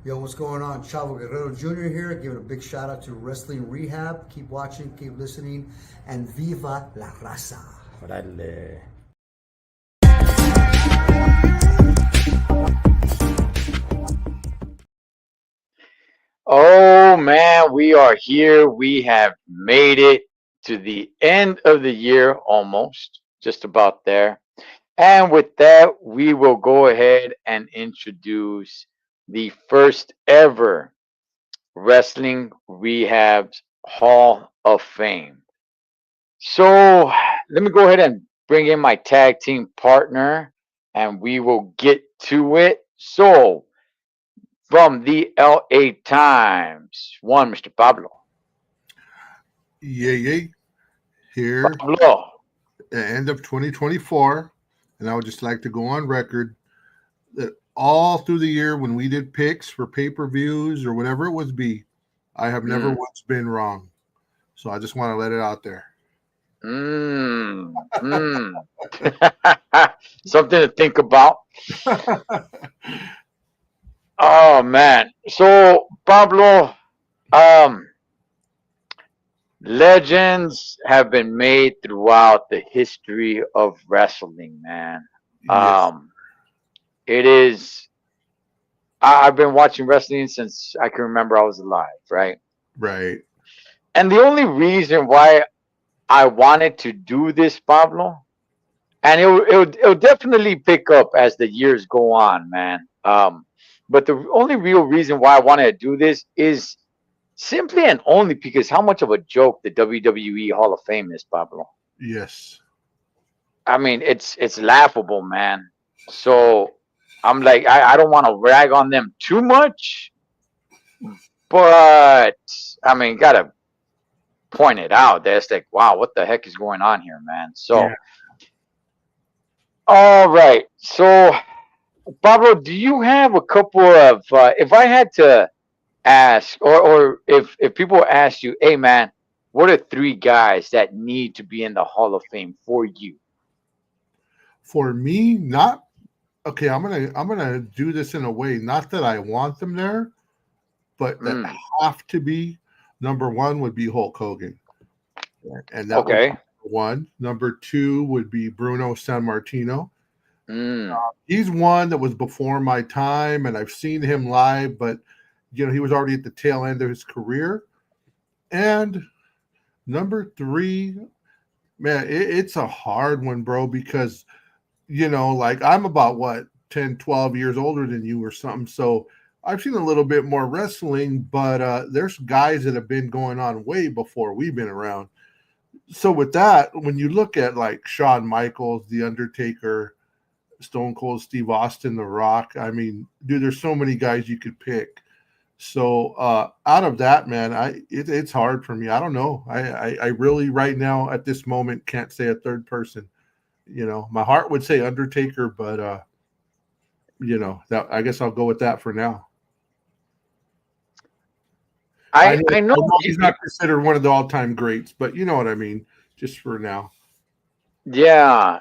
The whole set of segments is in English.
Yo, what's going on? Chavo Guerrero Jr. here, giving a big shout out to Wrestling Rehab. Keep watching, keep listening, and Viva la Raza. Órale. Oh man, we are here. We have made it to the end of the year almost, just about there. And with that, we will go ahead and introduce the first ever Wrestling Rehab's Hall of Fame. So let me go ahead and bring in my tag team partner and we will get to it. So, from the LA Times, one Mr. Pablo. Yay, yay. Here, Pablo. end of 2024. And I would just like to go on record that all through the year when we did picks for pay-per-views or whatever it was be, I have never Mm, once been wrong. So I just want to let it out there. mm, mm. Something to think about. Oh man. So Pablo, um, legends have been made throughout the history of wrestling, man. Yes, Um, it is. I've been watching wrestling since I can remember I was alive, right? right. And the only reason why I wanted to do this, Pablo, and it'll definitely pick up as the years go on, man. But the only real reason why I wanted to do this is simply and only because how much of a joke the WWE Hall of Fame is, Pablo. Yes. I mean, it's laughable, man. So I'm like, I don't want to rag on them too much, but I mean, gotta point it out. That's like, wow, what the heck is going on here, man? Yeah. So, all right. So, Pablo, do you have a couple of, if I had to ask, or if people ask you, hey, man, what are three guys that need to be in the Hall of Fame for you? For me, not okay, I'm gonna do this in a way, not that I want them there, but that Mm, have to be. Number one would be Hulk Hogan. And that would be okay. one. Number two would be Bruno San Martino. Mm, He's one that was before my time, and I've seen him live, but he was already at the tail end of his career. And number three, man, it's a hard one, bro, because like I'm about what 10, 12 years older than you or something. So I've seen a little bit more wrestling, but there's guys that have been going on way before we've been around. So with that, when you look at like Shawn Michaels, The Undertaker, Stone Cold Steve Austin, The Rock, I mean, dude, there's so many guys you could pick. So out of that, man, it's hard for me. I don't know. I really right now at this moment can't say a third person. My heart would say Undertaker, but that I guess I'll go with that for now. I know, I know. I know he's not considered one of the all-time greats, but you know what I mean. Just for now. Yeah.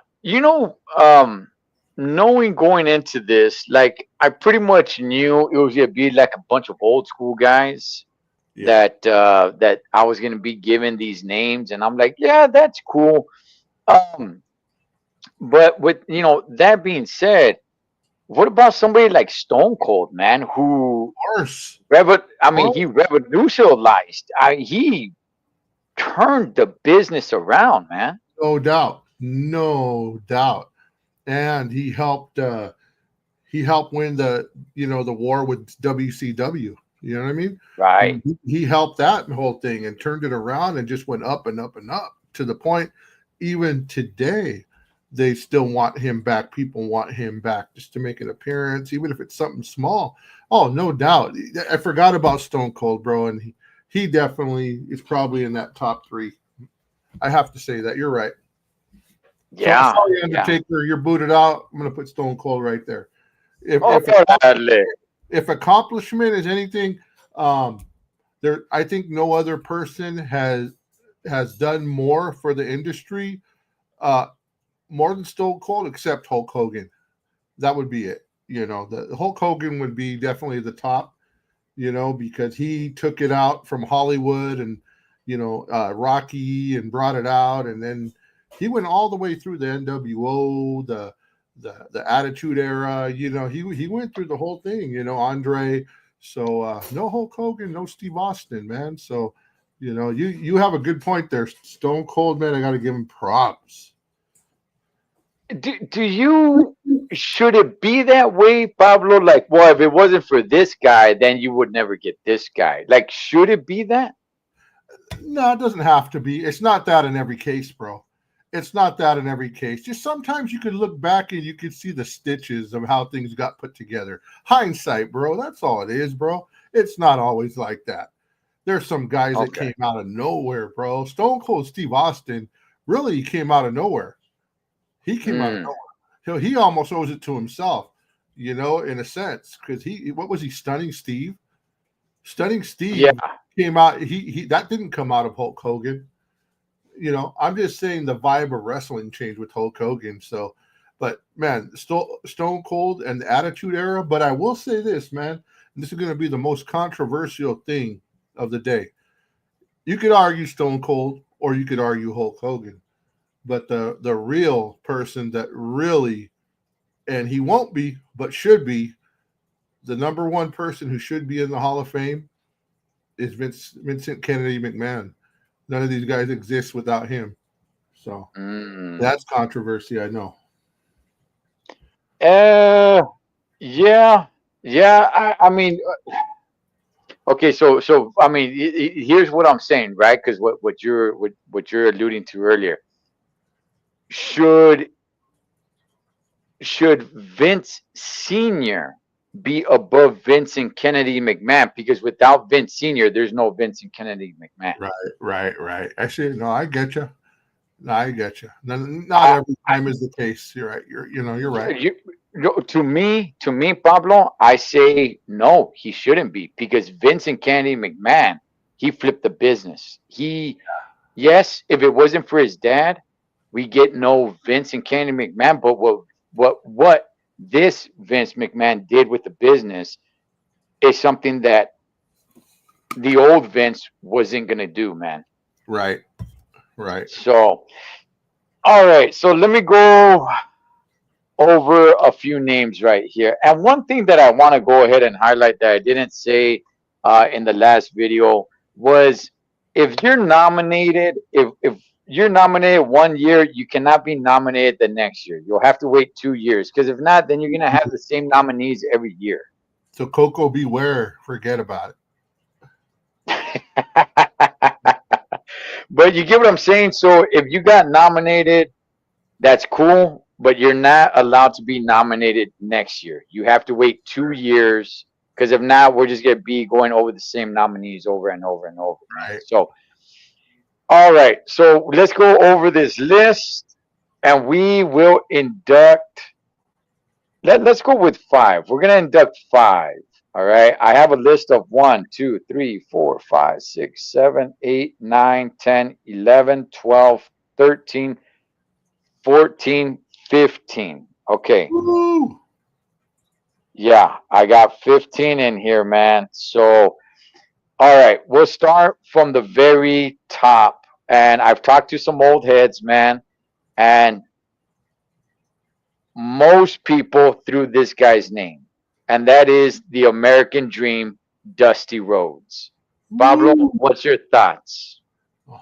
Knowing going into this, like I pretty much knew it was gonna be like a bunch of old school guys Yeah. that I was gonna be given these names, and I'm like, yeah, that's cool. Um, but with that being said, what about somebody like Stone Cold, man, who Of course. I mean, Oh, he revolutionized. He turned the business around, man. no doubt. No doubt. And he helped win the war with WCW. You know what I mean? Right. He helped that whole thing and turned it around and just went up and up and up to the point even today they still want him back. People want him back just to make an appearance, even if it's something small. Oh, no doubt. I forgot about Stone Cold, bro, and he definitely is probably in that top three. I have to say that. You're right. So Yeah. sorry, Yeah. Undertaker, you're booted out. I'm gonna put Stone Cold right there. If Oh, if órale. if accomplishment is anything, um, I think no other person has done more for the industry, uh, more than Stone Cold, except Hulk Hogan. That would be it. The Hulk Hogan would be definitely the top. because he took it out from Hollywood and, Rocky, and brought it out. And then he went all the way through the NWO, the Attitude Era. He went through the whole thing, Andre. So no Hulk Hogan, no Steve Austin, man. So, you have a good point there, Stone Cold, man. I got to give him props. Do you should it be that way, Pablo? Like, well, if it wasn't for this guy, then you would never get this guy. Like, should it be that? No, it doesn't have to be. It's not that in every case, bro. It's not that in every case. Just sometimes you can look back and you can see the stitches of how things got put together. Hindsight, bro. That's all it is, bro. It's not always like that. There's some guys that came out of nowhere, bro. Stone Cold Steve Austin really came out of nowhere. He came out of nowhere. He almost owes it to himself, in a sense, because what was he, Stunning Steve? Stunning Steve came out. He that didn't come out of Hulk Hogan. I'm just saying the vibe of wrestling changed with Hulk Hogan. So, but man, Stone Cold and the Attitude Era. But I will say this, man, and this is going to be the most controversial thing of the day. You could argue Stone Cold or you could argue Hulk Hogan. But the real person that really, and he won't be, but should be, the number one person who should be in the Hall of Fame is Vincent Kennedy McMahon. None of these guys exist without him. So that's controversy, I know. Yeah. I mean, okay. So I mean, here's what I'm saying, right? Because what you're alluding to earlier. Should Vince Sr. be above Vincent Kennedy McMahon? Because without Vince Sr., there's no Vincent Kennedy McMahon. Right. I see. No, I get you. Not every time is the case. You're right. You're right. To me, Pablo, I say no, he shouldn't be, because Vincent Kennedy McMahon, he flipped the business. Yes, if it wasn't for his dad, we get no Vincent Kennedy McMahon. But what this Vince McMahon did with the business is something that the old Vince wasn't gonna do, man. Right. So, all right. So let me go over a few names right here. And one thing that I want to go ahead and highlight that I didn't say in the last video was, if you're nominated, if you're nominated 1 year, you cannot be nominated the next year. You'll have to wait 2 years, because if not, then you're gonna have the same nominees every year. So Coco beware, forget about it. But you get what I'm saying? So if you got nominated, that's cool, but you're not allowed to be nominated next year. You have to wait 2 years, because if not, we're just gonna be going over the same nominees over and over and over. Right. So, all right. So let's go over this list, and we will induct. Let's go with 5. We're gonna induct 5. All right. I have a list of 1, 2, 3, 4, 5, 6, 7, 8, 9, 10, 11, 12, 13, 14, 15. Okay. Woo! Yeah, I got 15 in here, man. So, all right, we'll start from the very top. And I've talked to some old heads, man, and most people threw this guy's name, and that is the American Dream, Dusty Rhodes. Pablo, what's your thoughts?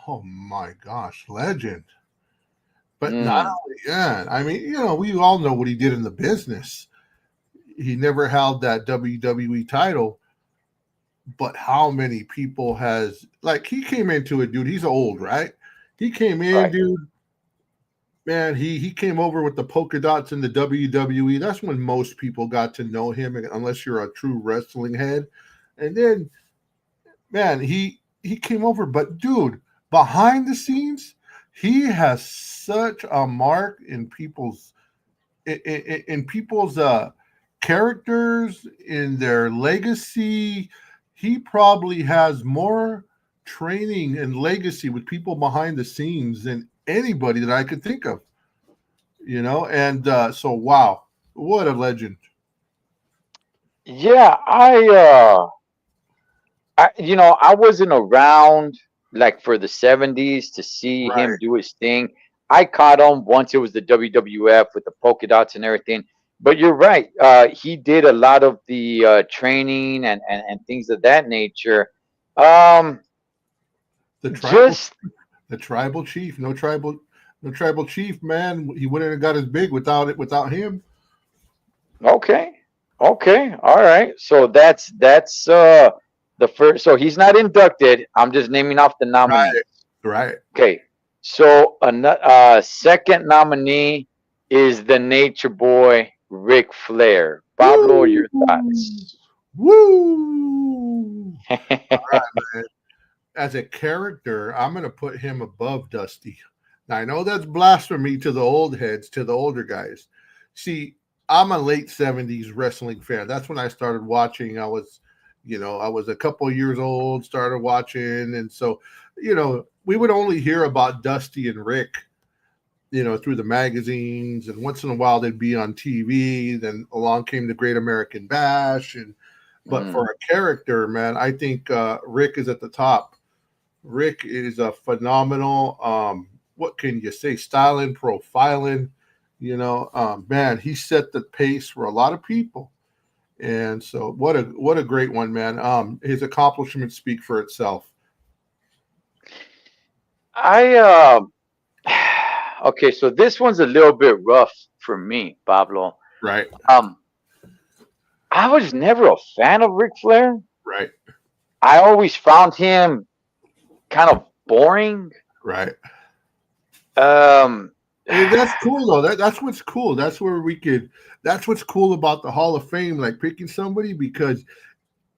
Oh my gosh, legend. But not only that, I mean, we all know what he did in the business. He never held that WWE title, but how many people he came into it, dude. He's old, right? He came in, right. Dude. Man, he came over with the polka dots in the WWE. That's when most people got to know him, unless you're a true wrestling head. And then, man, he came over, but dude, behind the scenes, he has such a mark in people's characters, in their legacy. He probably has more training and legacy with people behind the scenes than anybody that I could think of. And so wow, what a legend. Yeah, I wasn't around like for the 70s to see him Right. do his thing. I caught him once it was the WWF with the polka dots and everything. But you're right. He did a lot of the training and things of that nature. Um, The tribal, just the tribal chief, no tribal chief, man. He wouldn't have got as big without him. okay, okay, all right. So that's the first. So he's not inducted. I'm just naming off the nominees. Right. Right. Okay, so second nominee is the Nature Boy, Ric Flair. Pablo, Woo! your thoughts? Woo! Man. As a character, I'm going to put him above Dusty. Now, I know that's blasphemy to the old heads, to the older guys. See, I'm a late 70s wrestling fan. That's when I started watching. I was a couple years old, started watching. And so, we would only hear about Dusty and Rick, through the magazines. And once in a while, they'd be on TV. Then along came the Great American Bash. But for Mm, a character, man, I think Rick is at the top. Rick is a phenomenal, what can you say, styling, profiling. Man, he set the pace for a lot of people. And so what a great one, man. His accomplishments speak for itself. I okay, so this one's a little bit rough for me, Pablo. Right, Um, I was never a fan of Ric Flair. right, I always found him kind of boring. right. Um, And that's cool though. That's what's cool. That's what's cool about the Hall of Fame, like picking somebody because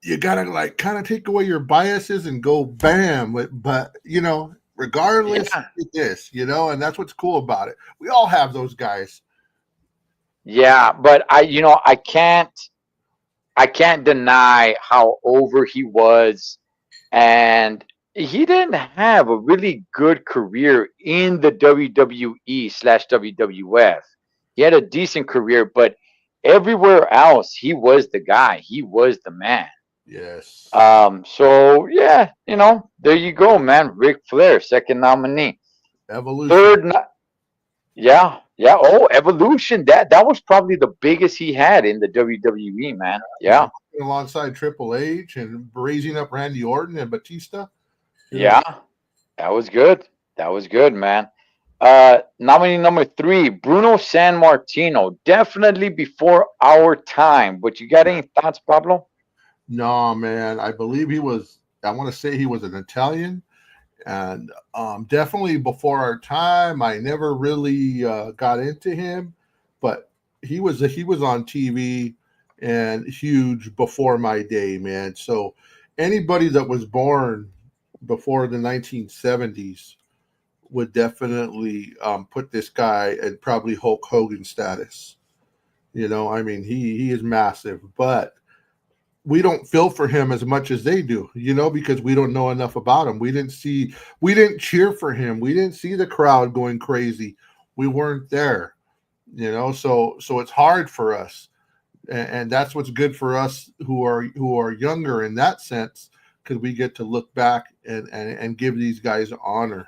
you gotta like kind of take away your biases and go bam. But regardless yeah, of this, and that's what's cool about it. We all have those guys. yeah, but I can't deny how over he was, and he didn't have a really good career in the WWE/WWF. He had a decent career, but everywhere else, he was the guy. He was the man. Yes. So yeah, there you go, man. Ric Flair, second nominee. Evolution. Third, yeah, yeah. Oh, Evolution. That was probably the biggest he had in the WWE, man. Yeah. Yeah, Alongside Triple H and raising up Randy Orton and Batista. Yeah. yeah. That was good. That was good, man. Nominee number three, Bruno San Martino. Definitely before our time. But you got any thoughts, Pablo? No, man. I want to say he was an Italian. And definitely before our time, I never really got into him, but he was on TV and huge before my day, man. So anybody that was born before the 1970s would definitely put this guy at probably Hulk Hogan status. I mean, he is massive, but we don't feel for him as much as they do, because we don't know enough about him. We didn't cheer for him. We didn't see the crowd going crazy. We weren't there, so it's hard for us. And that's what's good for us who are younger in that sense, because we get to look back and give these guys honor.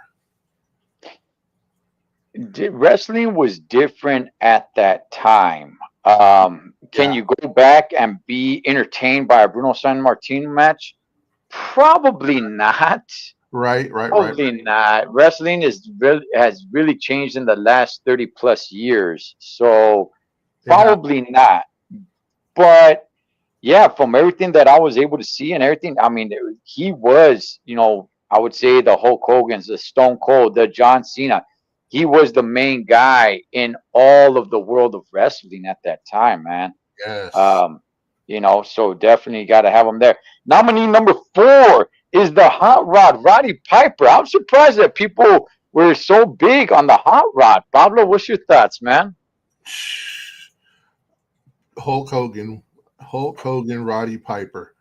Wrestling was different at that time. Can Yeah, you go back and be entertained by a Bruno San Martino match? Probably not. right. Probably not. Wrestling has really changed in the last 30 plus years. So It happened. probably not. But yeah, from everything that I was able to see and everything, I mean, he was, I would say the Hulk Hogan's, the Stone Cold, the John Cena. He was the main guy in all of the world of wrestling at that time, man. Yes. Um, so definitely got to have him there. Nominee number four is the Hot Rod, Roddy Piper. I'm surprised that people were so big on the Hot Rod. Pablo, what's your thoughts, man? Hulk Hogan, Roddy Piper.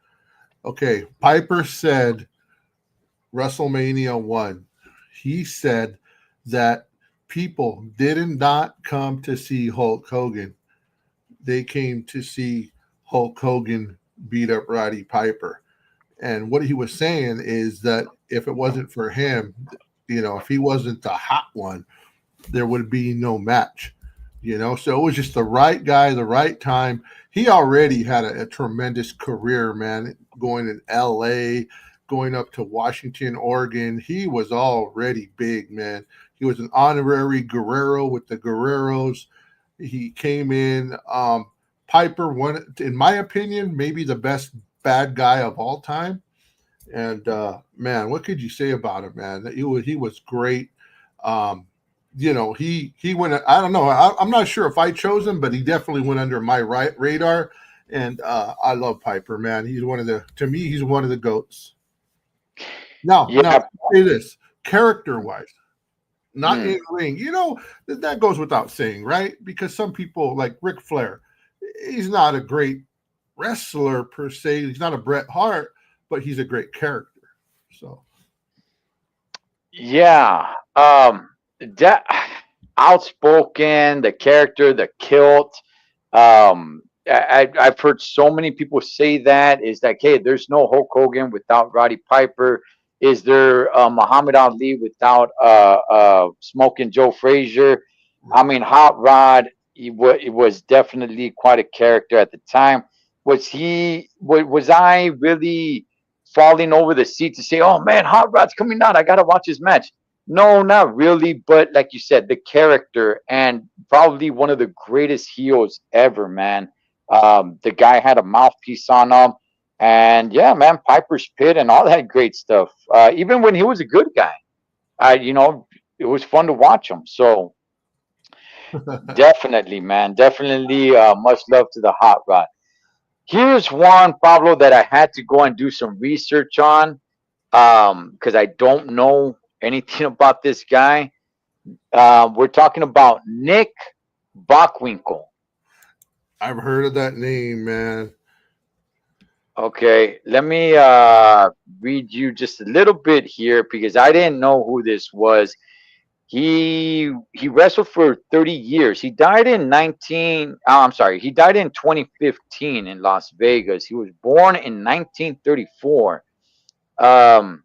Okay, Piper said WrestleMania 1. He said that people did not come to see Hulk Hogan. They came to see Hulk Hogan beat up Roddy Piper. And what he was saying is that if it wasn't for him, if he wasn't the hot one, there would be no match. So it was just the right guy, the right time. He already had a tremendous career, man, going in LA, going up to Washington, Oregon. He was already big, man. He was an honorary Guerrero with the Guerreros. He came in. Piper, one, in my opinion, maybe the best bad guy of all time. And man, what could you say about him, man? He was great. He went. I don't know. I'm not sure if I chose him, but he definitely went under my radar. And I love Piper, man. He's to me, he's one of the GOATs. Now, I'll say this, character-wise, not in ring. That goes without saying, right? Because some people, like Ric Flair, he's not a great wrestler per se. He's not a Bret Hart, but he's a great character. So, yeah, that outspoken, the character, the kilt. I've heard so many people say that is like, hey, there's no Hulk Hogan without Roddy Piper. Is there Muhammad Ali without Smoking Joe Frazier? I mean, Hot Rod, it was definitely quite a character at the time. Was I really falling over the seat to say, oh man, Hot Rod's coming out, I gotta watch his match? No, not really. But like you said, the character, and probably one of the greatest heels ever, man. The guy had a mouthpiece on him. And yeah, man, Piper's Pit and all that great stuff. Even when he was a good guy, it was fun to watch him. So definitely, man, definitely much love to the Hot Rod. Here's one, Pablo, that I had to go and do some research on because I don't know anything about this guy. We're talking about Nick Bockwinkel. I've heard of that name, man. Okay, let me read you just a little bit here because I didn't know who this was. He wrestled for 30 years. He died in 2015 in Las Vegas. He was born in 1934. Yeah,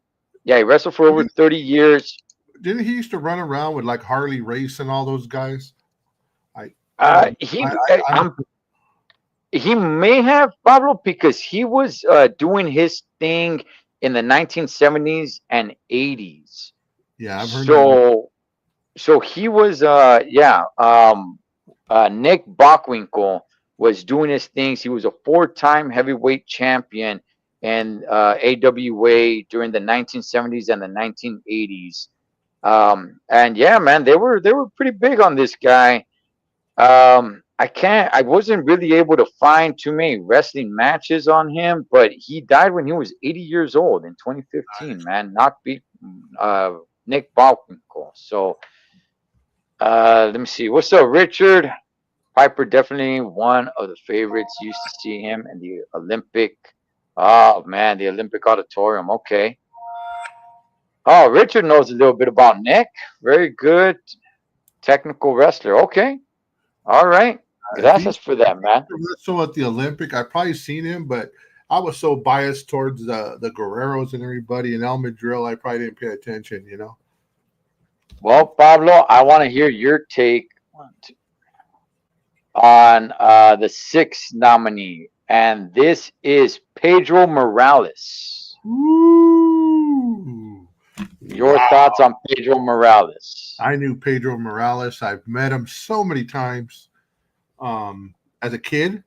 he wrestled for over 30 years. Didn't he used to run around with like Harley Race and all those guys? He may have, Pablo, because he was doing his thing in the 1970s and 80s. Yeah, I've heard so he was Nick Bockwinkel was doing his things. He was a 4-time heavyweight champion in AWA during the 1970s and the 1980s. And yeah, man, they were pretty big on this guy. I wasn't really able to find too many wrestling matches on him, but he died when he was 80 years old in 2015, man. Not beat Nick Bockwinkel. So let me see. What's up, Richard? Piper, definitely one of the favorites. Used to see him in the Olympic. Oh man, the Olympic Auditorium. Okay. Oh, Richard knows a little bit about Nick. Very good technical wrestler. Okay. All right. Gracias for that, man. So at the Olympic, I've probably seen him, but I was so biased towards the Guerreros and everybody in El Madril, I probably didn't pay attention, Well, Pablo, I want to hear your take on the 6th nominee, and this is Pedro Morales. Ooh. Your thoughts on Pedro Morales? I knew Pedro Morales. I've met him so many times as a kid,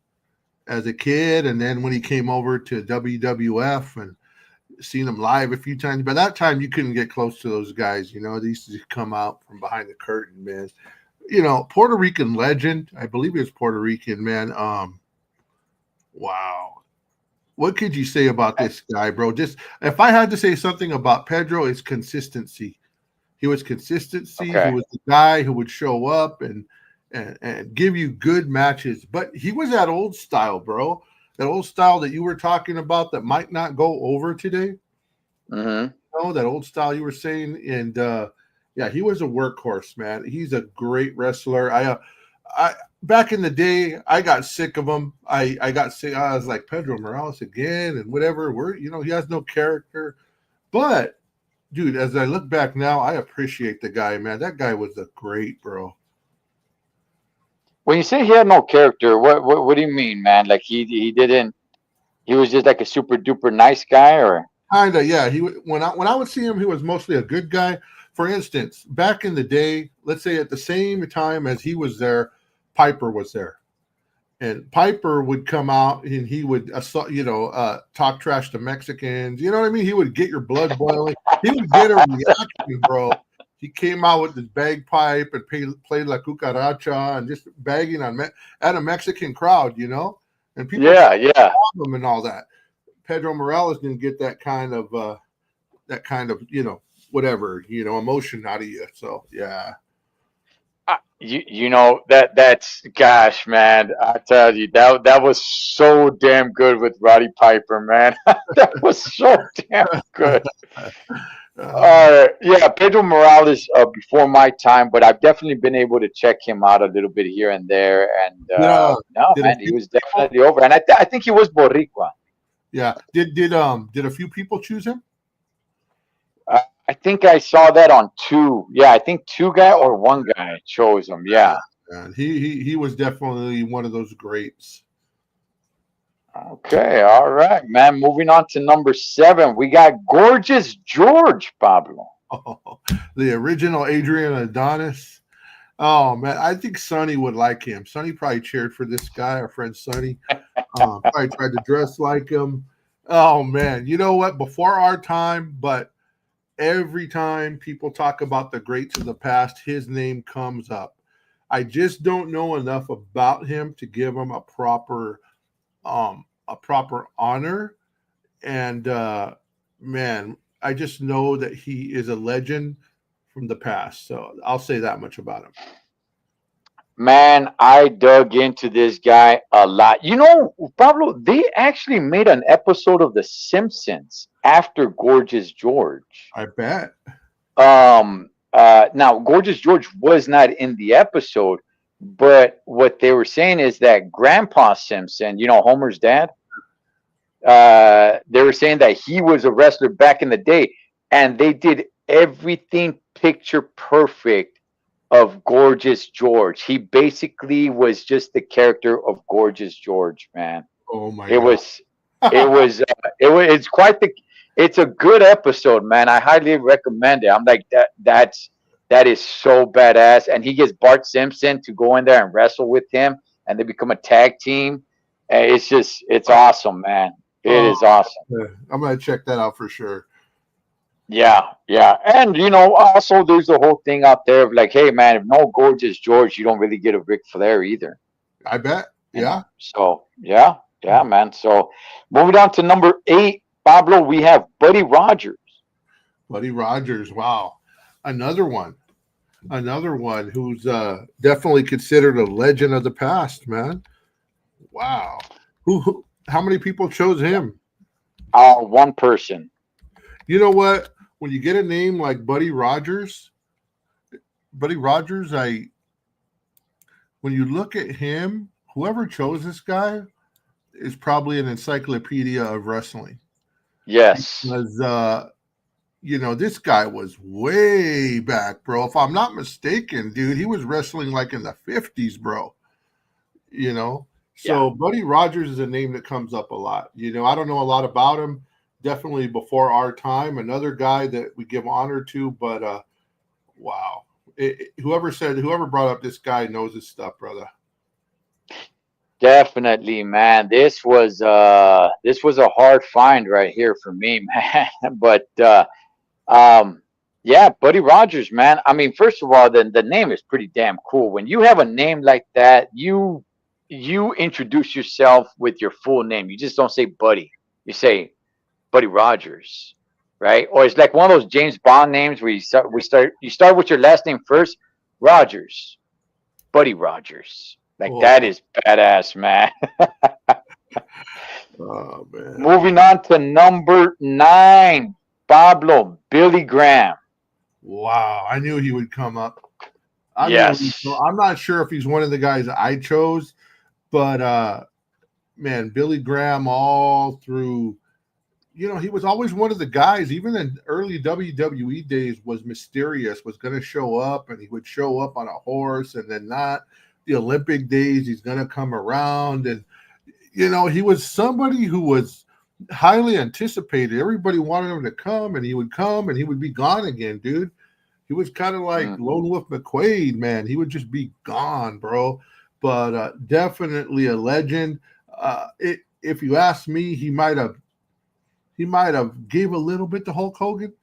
and then when he came over to WWF and seen him live a few times. By that time, you couldn't get close to those guys. They used to come out from behind the curtain, man. Puerto Rican legend. I believe he was Puerto Rican, man. Wow. What could you say about this guy, bro? Just if I had to say something about Pedro, it's consistency. He was consistency. Okay. He was the guy who would show up and give you good matches. But he was that old style, bro. That old style that you were talking about that might not go over today. Mm-hmm. That old style you were saying. And yeah, he was a workhorse, man. He's a great wrestler. back in the day, I got sick of him. I got sick. I was like, Pedro Morales again and whatever. He has no character. But dude, as I look back now, I appreciate the guy, man. That guy was a great bro. When you say he had no character, what do you mean, man? Like he didn't. He was just like a super duper nice guy, or Kinda, yeah. When I would see him, he was mostly a good guy. For instance, back in the day, let's say at the same time as he was there, Piper was there, and Piper would come out and he would talk trash to Mexicans. You know what I mean? He would get your blood boiling. He would get a reaction, bro. He came out with his bagpipe and played La Cucaracha and just bagging at a Mexican crowd, and people yeah, yeah. him and all that. Pedro Morales didn't get that kind of whatever, emotion out of you. So yeah. That's gosh, man. I tell you that was so damn good with Roddy Piper, man. That was so damn good. Yeah, Pedro Morales before my time, but I've definitely been able to check him out a little bit here and there. And Yeah. no, man, he was definitely over. And I think he was Boricua. Yeah. Did a few people choose him? I think I saw that on two. Yeah, I think two guy or one guy chose him. Yeah. And he was definitely one of those greats. Okay, all right, man. Moving on to number 7, we got Gorgeous George, Pablo. Oh, the original Adrian Adonis. Oh man, I think Sonny would like him. Sonny probably cheered for this guy, our friend Sonny. Probably tried to dress like him. Oh man, you know what? Before our time, but every time people talk about the greats of the past, his name comes up. I just don't know enough about him to give him a proper honor. And man, I just know that he is a legend from the past. So I'll say that much about him. Man, I dug into this guy a lot. Pablo, they actually made an episode of The Simpsons after Gorgeous George. I bet. Now Gorgeous George was not in the episode, but what they were saying is that Grandpa Simpson, Homer's dad, they were saying that he was a wrestler back in the day, and they did everything picture perfect of Gorgeous George. He basically was just the character of Gorgeous George, man. Oh my God. It's a good episode, man. I highly recommend it. I'm like, that is so badass. And he gets Bart Simpson to go in there and wrestle with him, and they become a tag team. And it's awesome, man. It is awesome. I'm gonna check that out for sure. Yeah. And also there's the whole thing out there of like, hey man, if no Gorgeous George, you don't really get a Ric Flair either. I bet. Yeah. So yeah, man. So moving on to number 8, Pablo, we have Buddy Rogers. Buddy Rogers, wow. Another one who's definitely considered a legend of the past, man. Wow. How many people chose him? One person. You know what? When you get a name like Buddy Rogers, when you look at him, whoever chose this guy is probably an encyclopedia of wrestling. Yes. Because, this guy was way back, bro. If I'm not mistaken, dude, he was wrestling like in the 50s, bro. So yeah. Buddy Rogers is a name that comes up a lot. I don't know a lot about him. Definitely before our time. Another guy that we give honor to, but wow. Whoever brought up this guy knows his stuff, brother. Definitely, man. This was a hard find right here for me, man. But yeah, Buddy Rogers, man. I mean, first of all, the name is pretty damn cool. When you have a name like that, you introduce yourself with your full name. You just don't say Buddy. You say Buddy Rogers, right? Or it's like one of those James Bond names where you start with your last name first, Rogers, Buddy Rogers. Like that is badass, man. Oh man. Moving on to number 9, Pablo, Billy Graham. Wow, I knew he would come up. I mean, Yes. I'm not sure if he's one of the guys I chose, but man, Billy Graham all through. He was always one of the guys, even in early WWE days, was mysterious, was going to show up, and he would show up on a horse, and then not. The Olympic days, he's going to come around, and he was somebody who was highly anticipated. Everybody wanted him to come, and he would come, and he would be gone again, dude. He was kind of like Mm. Lone Wolf McQuaid, man. He would just be gone, bro. But definitely a legend. If you ask me, he might have gave a little bit to Hulk Hogan.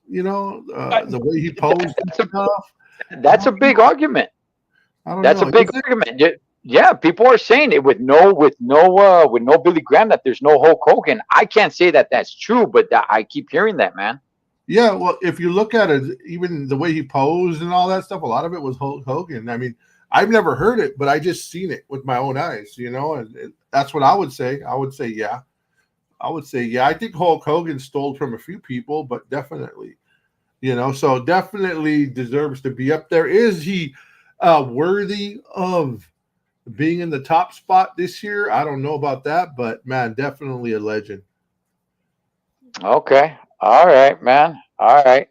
The way he posed and That's a, stuff. that's a big argument. I don't That's a know. big Is it? argument. Yeah, people are saying it with no Billy Graham that there's no Hulk Hogan. I can't say that that's true, but I keep hearing that, man. Yeah, well, if you look at it, even the way he posed and all that stuff, a lot of it was Hulk Hogan. I mean, I've never heard it, but I just seen it with my own eyes, and that's what I would say. I would say, yeah. I would say, yeah. I think Hulk Hogan stole from a few people, but definitely, so definitely deserves to be up there. Is he worthy of being in the top spot this year? I don't know about that, but man, definitely a legend. Okay. All right, man. All right.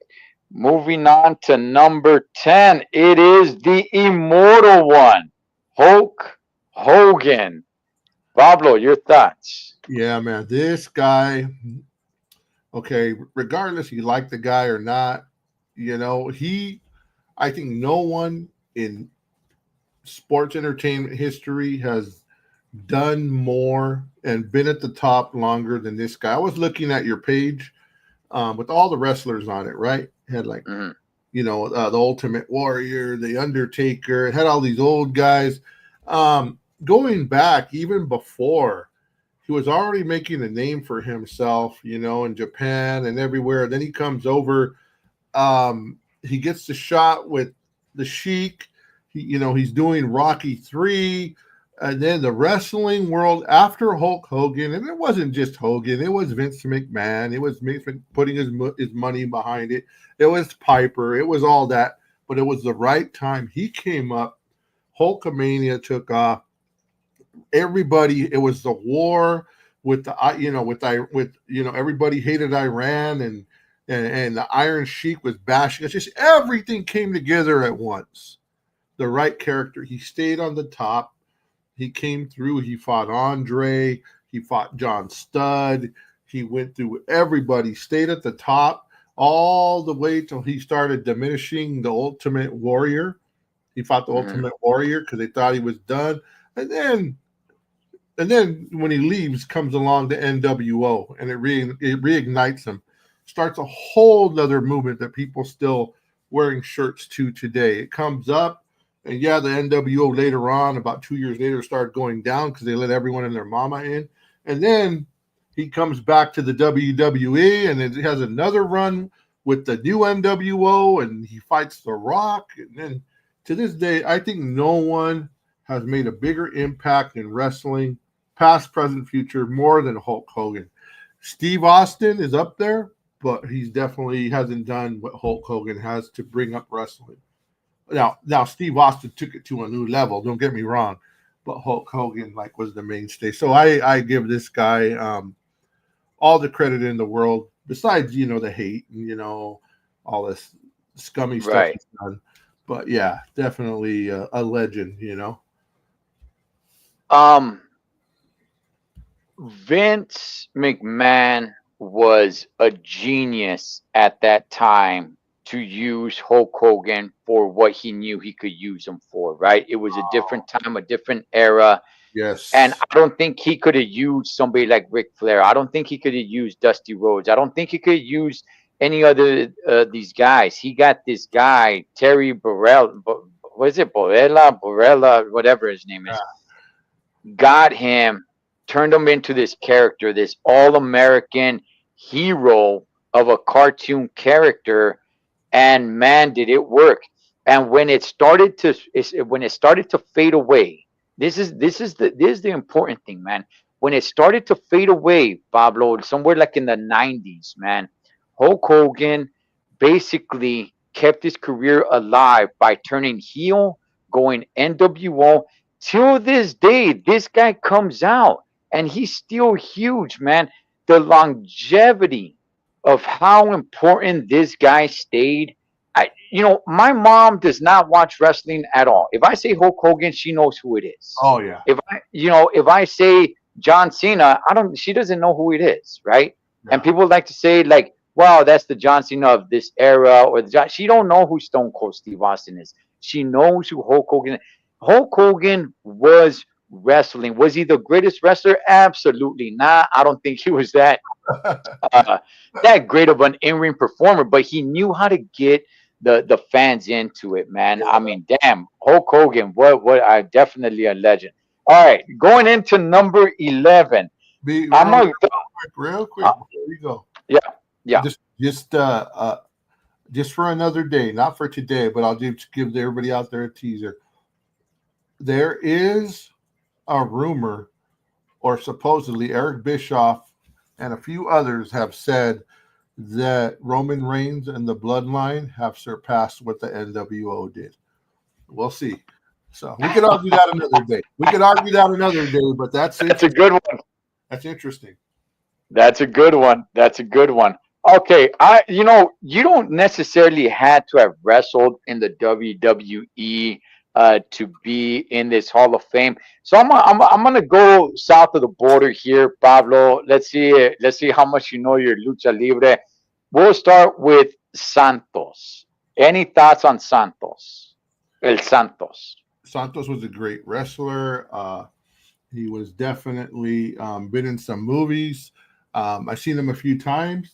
Moving on to number 10. It is the immortal one, Hulk Hogan. Pablo, your thoughts? Yeah, man, this guy. Okay, regardless you like the guy or not, he. I think no one in sports entertainment history has done more and been at the top longer than this guy. I was looking at your page with all the wrestlers on it, right? It had like, Hmm. the Ultimate Warrior, the Undertaker. It had all these old guys. Going back even before, he was already making a name for himself, in Japan and everywhere. Then he comes over. He gets the shot with the Sheik. He's doing Rocky 3, and then the wrestling world after Hulk Hogan, and it wasn't just Hogan. It was Vince McMahon. It was Vince putting his money behind it. It was Piper. It was all that, but it was the right time. He came up. Hulkamania took off. Everybody. It was the war with the everybody hated Iran and the Iron Sheik was bashing. It's just everything came together at once. The right character. He stayed on the top. He came through. He fought Andre. He fought John Studd. He went through everybody, stayed at the top all the way till he started diminishing the Ultimate Warrior. He fought the Hmm. Ultimate Warrior because they thought he was done. And then when he leaves, comes along the NWO, and it reignites him. Starts a whole nother movement that people still wearing shirts to today. It comes up, and yeah, the NWO later on, about 2 years later, started going down because they let everyone and their mama in. And then he comes back to the WWE, and it has another run with the new NWO, and he fights The Rock. And then to this day, I think no one has made a bigger impact in wrestling, past, present, future, more than Hulk Hogan. Steve Austin is up there, but he's definitely hasn't done what Hulk Hogan has to bring up wrestling. Now Steve Austin took it to a new level. Don't get me wrong, but Hulk Hogan was the mainstay. So I give this guy all the credit in the world. Besides the hate and all this scummy stuff Right. he's done. But yeah, definitely a legend. Um, Vince McMahon was a genius at that time to use Hulk Hogan for what he knew he could use him for, right? It was a different time, a different era. And Yes. I don't think he could have used somebody like Ric Flair. I don't think he could have used Dusty Rhodes. I don't think he could have used any other these guys. He got this guy, Terry Burrell. What is it? Borella, whatever his name is. Got him, turned him into this character, this all-American hero of a cartoon character, and man, did it work. And when it started to fade away, this is the important thing, man. When it started to fade away, Pablo, somewhere like in the 90s, man, Hulk Hogan basically kept his career alive by turning heel, going NWO. Till this day, this guy comes out and he's still huge, man. The longevity of how important this guy stayed. My mom does not watch wrestling at all. If I say Hulk Hogan, she knows who it is. Oh yeah. If I say John Cena, she doesn't know who it is, right? And Yeah. people like to say like, "Wow, that's the John Cena of this era," or she don't know who Stone Cold Steve Austin is. She knows who Hulk Hogan. Hulk Hogan was wrestling. Was he the greatest wrestler? Absolutely not. I don't think he was uh, that great of an in-ring performer, but he knew how to get the fans into it, man. I mean, damn, Hulk Hogan, what I definitely a legend. All right, going into number 11. Be I'm real gonna real quick uh, before we go. yeah, yeah. Just for another day, not for today, but I'll just give everybody out there a teaser. There is a rumor, or supposedly Eric Bischoff and a few others have said that Roman Reigns and the Bloodline have surpassed what the NWO did. We'll see. So we could argue that another day. But that's That's a good one. That's interesting. That's a good one. That's a good one. Okay, you don't necessarily had to have wrestled in the WWE to be in this Hall of Fame. So I'm gonna go south of the border here, Pablo. Let's see how much you know your lucha libre. We'll start with Santos. Any thoughts on Santos? El Santos. Santos was a great wrestler. He was definitely been in some movies. I've seen him a few times,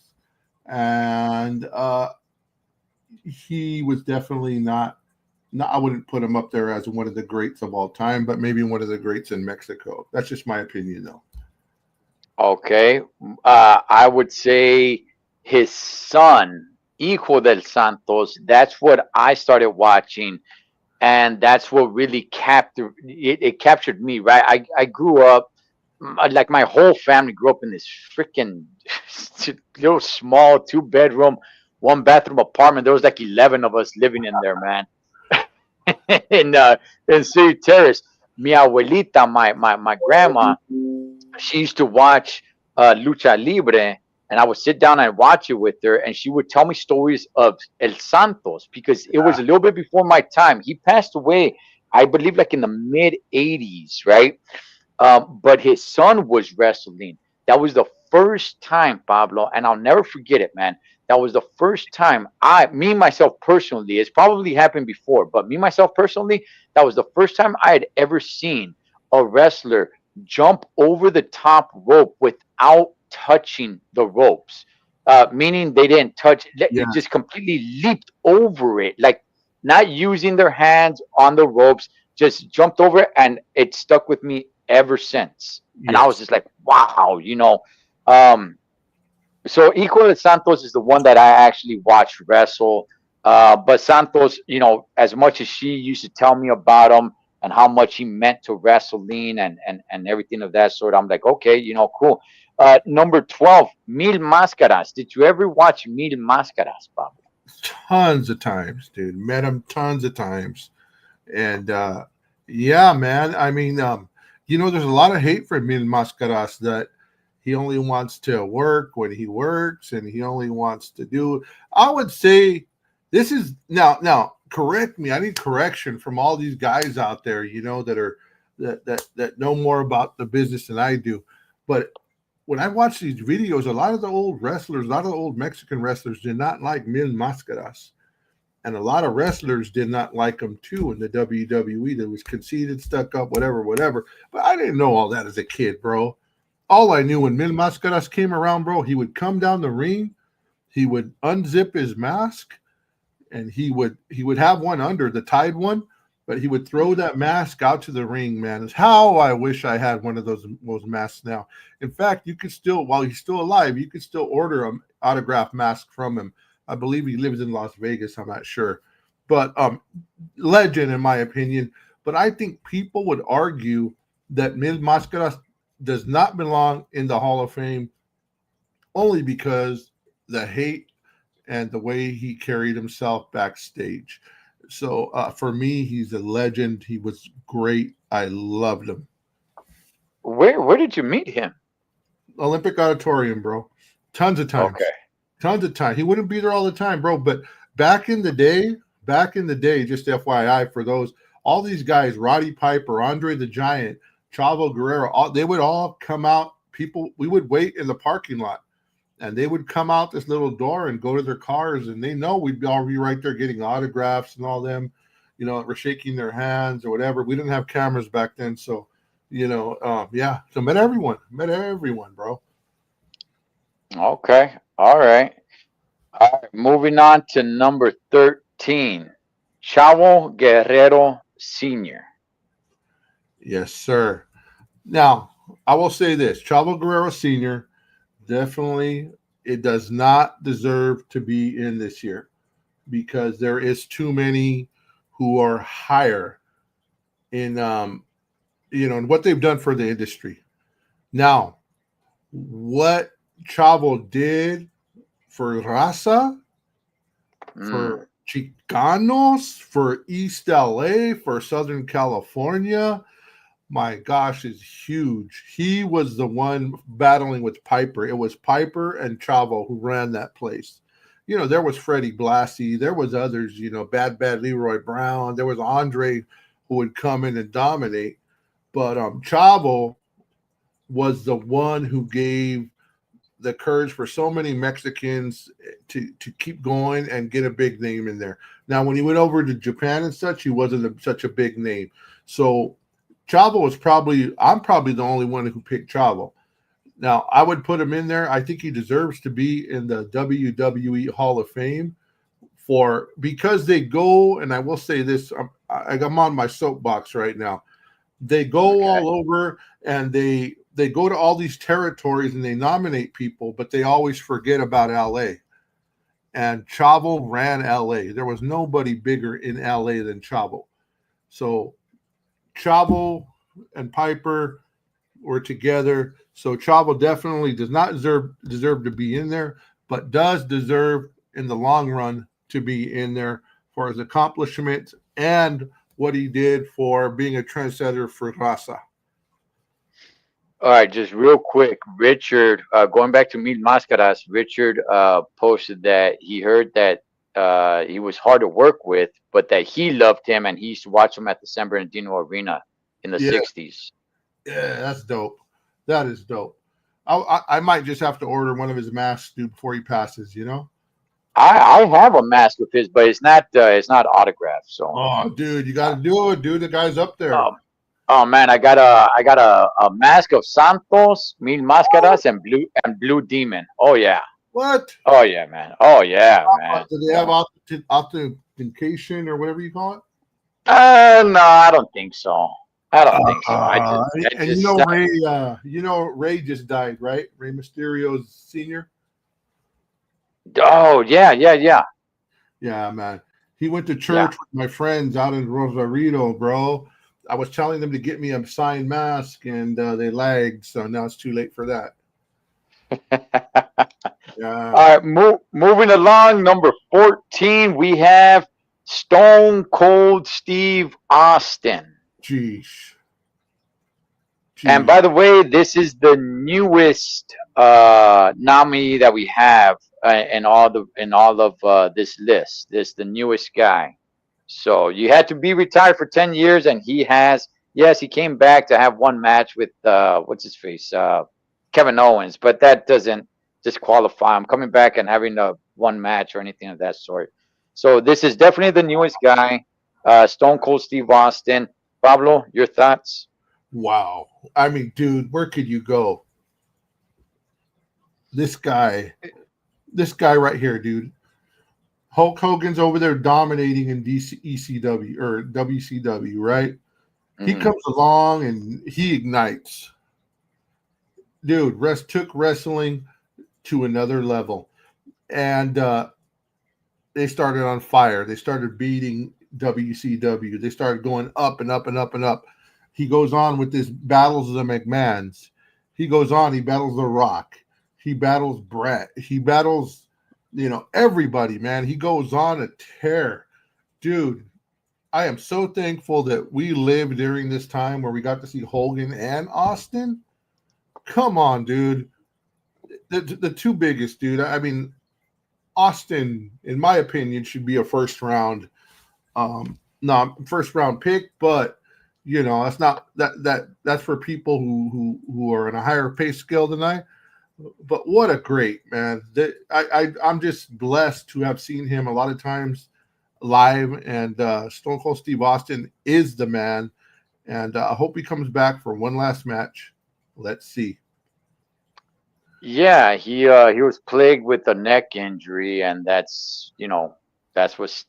and he was definitely not. I wouldn't put him up there as one of the greats of all time, but maybe one of the greats in Mexico. That's just my opinion, though. Okay, I would say his son, Hijo del Santos. That's what I started watching, and that's what really captured me. Right, I grew up like my whole family grew up in this freaking little small 2 bedroom, 1 bathroom apartment. There was like 11 of us living in there, man. In City Terrace. Mi abuelita, my grandma, she used to watch Lucha Libre, and I would sit down and watch it with her, and she would tell me stories of El Santos because it was a little bit before my time. He passed away, I believe, like in the mid '80s, right? But his son was wrestling. That was the first time, Pablo, and I'll never forget it, man. That was the first time me myself personally, it's probably happened before, but me myself personally, that was the first time I had ever seen a wrestler jump over the top rope without touching the ropes. Meaning they didn't touch, Yeah. it just completely leaped over it, like not using their hands on the ropes, just jumped over it, and it stuck with me ever since. And I was just like, wow. So Hijo de Santos is the one that I actually watched wrestle. But Santos, as much as she used to tell me about him and how much he meant to wrestling and everything of that sort, I'm like, okay, cool. Number 12, Mil Máscaras. Did you ever watch Mil Máscaras, Bob? Tons of times, dude. Met him tons of times. And yeah, man. I mean, there's a lot of hate for Mil Máscaras that he only wants to work when he works and he only wants to do. I would say this is now correct me. I need correction from all these guys out there, that know more about the business than I do. But when I watch these videos, a lot of the old wrestlers, a lot of the old Mexican wrestlers did not like Mil Máscaras. And a lot of wrestlers did not like him too in the WWE. That was conceited, stuck up, whatever. But I didn't know all that as a kid, bro. All I knew when Mil Máscaras came around, bro, he would come down the ring, he would unzip his mask, and he would have one under, the tied one, but he would throw that mask out to the ring, man. It's how I wish I had one of those masks now. In fact, you could still, while he's still alive, you could still order an autographed mask from him. I believe he lives in Las Vegas. I'm not sure. But legend, in my opinion. But I think people would argue that Mil Máscaras does not belong in the Hall of Fame only because the hate and the way he carried himself backstage. So for me, he's a legend. He was great. I loved him. Where did you meet him? Olympic Auditorium, bro. Tons of times. Okay. Tons of time. He wouldn't be there all the time, bro. But back in the day, just FYI for those, all these guys, Roddy Piper, Andre the Giant, Chavo Guerrero, they would all come out. We would wait in the parking lot, and they would come out this little door and go to their cars, and they know we'd all be right there getting autographs and all them, we're shaking their hands or whatever. We didn't have cameras back then, so yeah. So met everyone, bro. Okay. All right. All right. Moving on to number 13, Chavo Guerrero Sr. Yes, sir. Now, I will say this: Chavo Guerrero Sr. definitely it does not deserve to be in this year because there is too many who are higher in in what they've done for the industry. Now, what Chavo did for Raza, for Chicanos, for East LA, for Southern California, my gosh, is huge. He was the one battling with Piper. It was Piper and Chavo who ran that place. There was Freddie Blassie. There was others, Bad Leroy Brown. There was Andre who would come in and dominate. But Chavo was the one who gave the courage for so many Mexicans to keep going and get a big name in there. Now, when he went over to Japan and such, he wasn't such a big name. So Chavo was I'm probably the only one who picked Chavo. Now, I would put him in there. I think he deserves to be in the WWE Hall of Fame because they go, and I will say this, I'm on my soapbox right now. They go all over and they go to all these territories and they nominate people, but they always forget about LA. And Chavo ran LA. There was nobody bigger in LA than Chavo. So Chavo and Piper were together. So Chavo definitely does not deserve to be in there, but does deserve in the long run to be in there for his accomplishments and what he did for being a trendsetter for Raza. All right, just real quick, Richard, going back to Mil Máscaras, Richard posted that he heard that he was hard to work with, but that he loved him and he used to watch him at the San Bernardino Arena in the 60s. Yeah, that's dope. That is dope. I might just have to order one of his masks, dude, before he passes, I have a mask of his, but it's not autographed. So. Oh, dude, you got to do it, dude. The guy's up there. Oh man, I got a mask of Santos, Mil Máscaras, and Blue Demon. Oh yeah. What? Oh yeah, man. Oh yeah, man. Do they have authentication or whatever you call it? No, I don't think so. I don't think so. Ray just died, right? Rey Mysterio's senior. Oh yeah. Yeah, man. He went to church with my friends out in Rosarito, bro. I was telling them to get me a signed mask, and they lagged, so now it's too late for that. Yeah. All right, moving along, number 14, we have Stone Cold Steve Austin. Jeez. And by the way, this is the newest nominee that we have in all of this list. This is the newest guy. So you had to be retired for 10 years, and he came back to have one match with what's his face, Kevin Owens, but that doesn't disqualify him coming back and having one match or anything of that sort. So this is definitely the newest guy, Stone Cold Steve Austin. Pablo, your thoughts? Wow. I mean, dude, where could you go? This guy right here, dude. Hulk Hogan's over there dominating in ECW or WCW, right? Mm-hmm. He comes along and he ignites. Dude, took wrestling to another level. And they started on fire. They started beating WCW. They started going up and up and up and up. He goes on with this battles of the McMahons. He goes on. He battles The Rock. He battles Brett. He battles everybody, man. He goes on a tear. Dude, I am so thankful that we lived during this time where we got to see Hogan and Austin. Come on, dude. The two biggest, dude. I mean, Austin, in my opinion, should be a first round pick, but that's not that's for people who are in a higher pay scale than I. But what a great man. I'm just blessed to have seen him a lot of times live, and Stone Cold Steve Austin is the man, and I hope he comes back for one last match. Let's see. Yeah, he was plagued with a neck injury, and that's what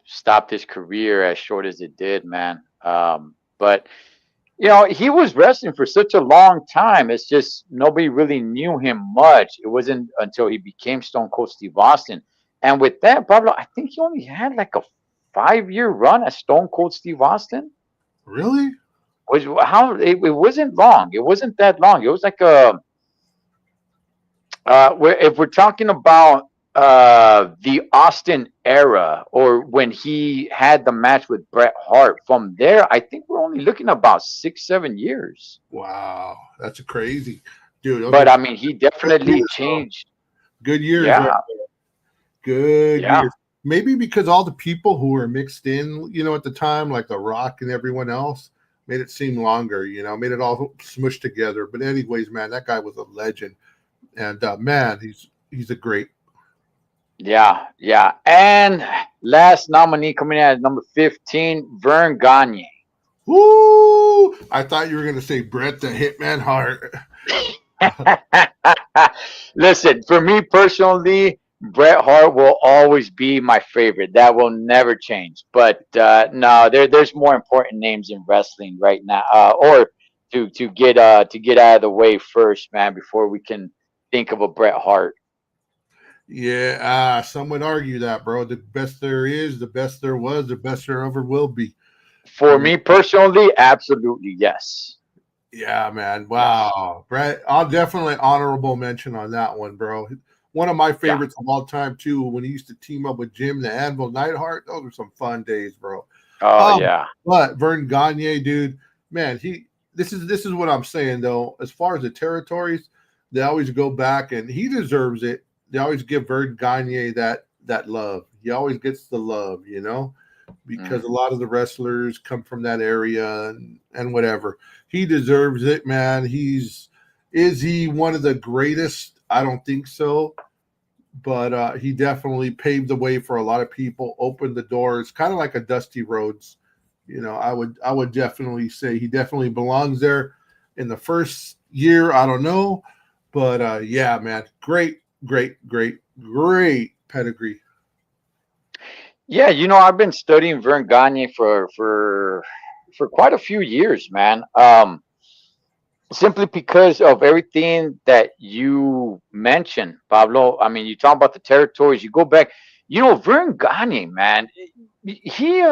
stopped his career as short as it did, man. But he was wrestling for such a long time. It's just nobody really knew him much. It wasn't until he became Stone Cold Steve Austin. And with that, Pablo, I think he only had like a 5-year run as Stone Cold Steve Austin. Really? It wasn't long. It wasn't that long. It was like if we're talking about the Austin era, or when he had the match with Bret Hart, from there, I think we're only looking about 6-7 years. Wow, that's crazy, dude. But I mean, he definitely changed. Good years. Yeah. Right there. Good years. Maybe because all the people who were mixed in, at the time, like The Rock and everyone else, made it seem longer, made it all smushed together. But anyways, man, that guy was a legend. And man, he's a great. Yeah. And last nominee coming in at number 15, Verne Gagne. Woo! I thought you were going to say Bret the Hitman Hart. Listen, for me personally, Bret Hart will always be my favorite. That will never change. But no, there's more important names in wrestling right now, or to get out of the way first, man, before we can think of a Bret Hart. Yeah, some would argue that, bro. The best there is, the best there was, the best there ever will be. For me personally, absolutely yes. Yeah, man. Wow, Bret. I'll definitely honorable mention on that one, bro. One of my favorites of all time too. When he used to team up with Jim the Anvil Neidhart, those were some fun days, bro. Oh yeah. But Verne Gagne, dude, man, this is what I'm saying though. As far as the territories, they always go back, and he deserves it. They always give Verne Gagne that love. He always gets the love, because a lot of the wrestlers come from that area and whatever. He deserves it, man. Is he one of the greatest? I don't think so. But he definitely paved the way for a lot of people, opened the doors, kind of like a Dusty Rhodes. I would definitely say he definitely belongs there. In the first year, I don't know. But yeah, man, great pedigree. Yeah, I've been studying Verne Gagne for quite a few years, man. Simply because of everything that you mentioned, Pablo. I mean, you talk about the territories. You go back, Verne Gagne, man. He